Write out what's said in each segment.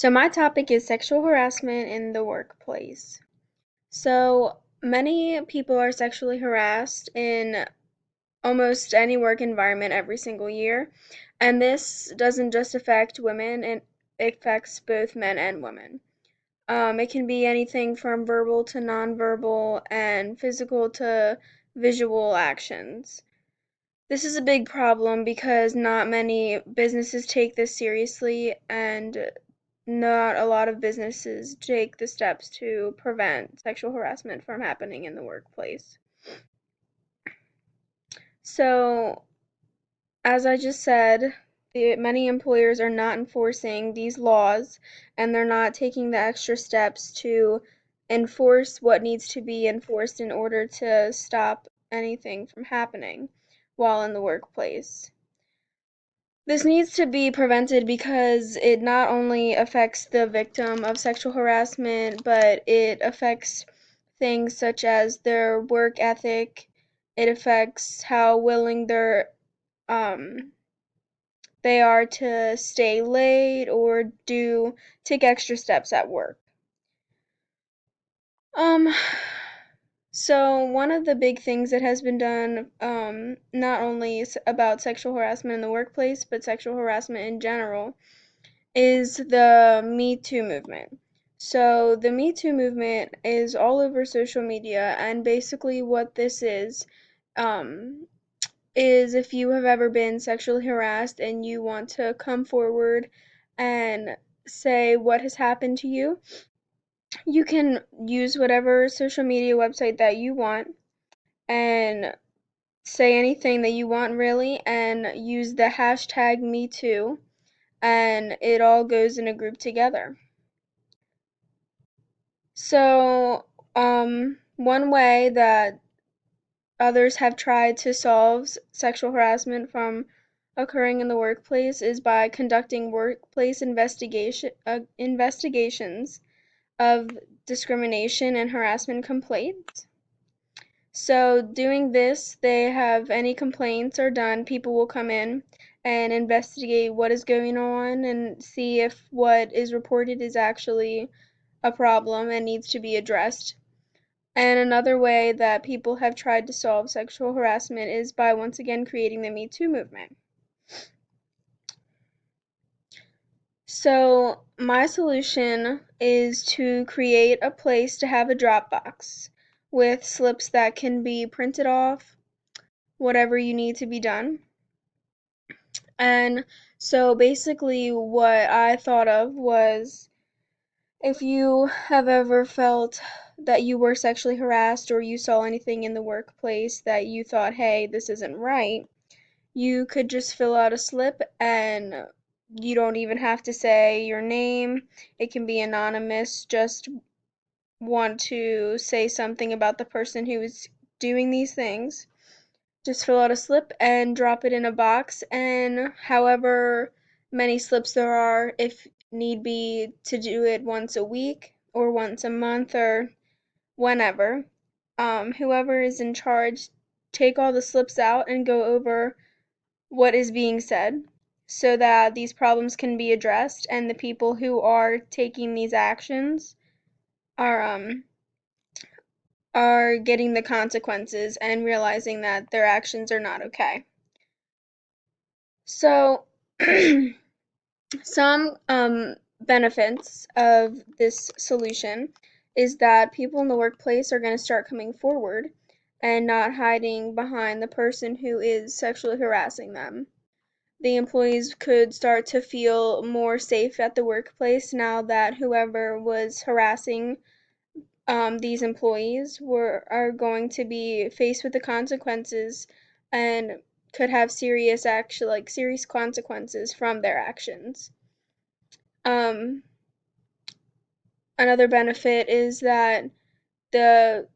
So, my topic is sexual harassment in the workplace. So, many people are sexually harassed in almost any work environment every single year, and this doesn't just affect women, it affects both men and women. It can be anything from verbal to nonverbal and physical to visual actions. This is a big problem because not many businesses take this seriously, and not a lot of businesses take the steps to prevent sexual harassment from happening in the workplace. So, as I just said, many employers are not enforcing these laws and they're not taking the extra steps to enforce what needs to be enforced in order to stop anything from happening while in the workplace. This needs to be prevented because it not only affects the victim of sexual harassment, but it affects things such as their work ethic. It affects how willing um, they are to stay late or do take extra steps at work. Um, so one of the big things that has been done, not only about sexual harassment in the workplace, but sexual harassment in general, is the Me Too movement. So, the Me Too movement is all over social media, and basically, what this um, is if you have ever been sexually harassed and you want to come forward and say what has happened to you, you can use whatever social media website that you want and say anything that you want, really, and use the hashtag MeToo, and it all goes in a group together. So, one way that others have tried to solve sexual harassment from occurring in the workplace is by conducting workplace investigations of discrimination and harassment complaints. So, doing this, they have any complaints are done, people will come in and investigate what is going on and see if what is reported is actually a problem and needs to be addressed. And another way that people have tried to solve sexual harassment is by once again creating the Me Too movement. So, my solution is to create a place to have a Dropbox with slips that can be printed off, whatever you need to be done. And so, basically, what I thought of was if you have ever felt that you were sexually harassed or you saw anything in the workplace that you thought, hey, this isn't right, you could just fill out a slip and you don't even have to say your name. It can be anonymous. Just want to say something about the person who is doing these things. Just fill out a slip and drop it in a box, and however many slips there are, if need be, to do it once a week or once a month or whenever. Whoever is in charge, take all the slips out and go over what is being said so that these problems can be addressed and the people who are taking these actions are um are getting the consequences and realizing that their actions are not okay. So some benefits of this solution is that people in the workplace are going to start coming forward and not hiding behind the person who is sexually harassing them. The employees could start to feel more safe at the workplace now that whoever was harassing these employees are going to be faced with the consequences and could have serious consequences from their actions. Um, Another benefit is that the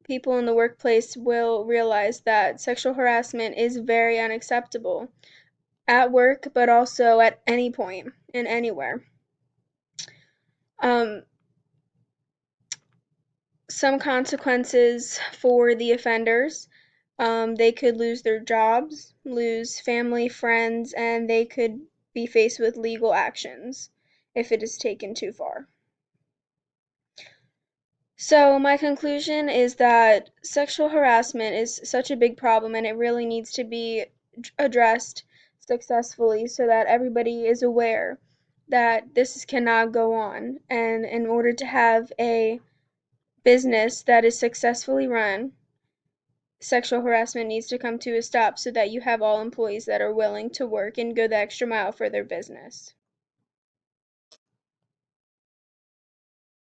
people in the workplace will realize that sexual harassment is very unacceptable at work, but also at any point and anywhere. Um, some consequences for the offenders, they could lose their jobs, lose family, friends, and they could be faced with legal actions if it is taken too far. So, my conclusion is that sexual harassment is such a big problem and it really needs to be addressed successfully so that everybody is aware that this cannot go on. And in order to have a business that is successfully run, sexual harassment needs to come to a stop so that you have all employees that are willing to work and go the extra mile for their business.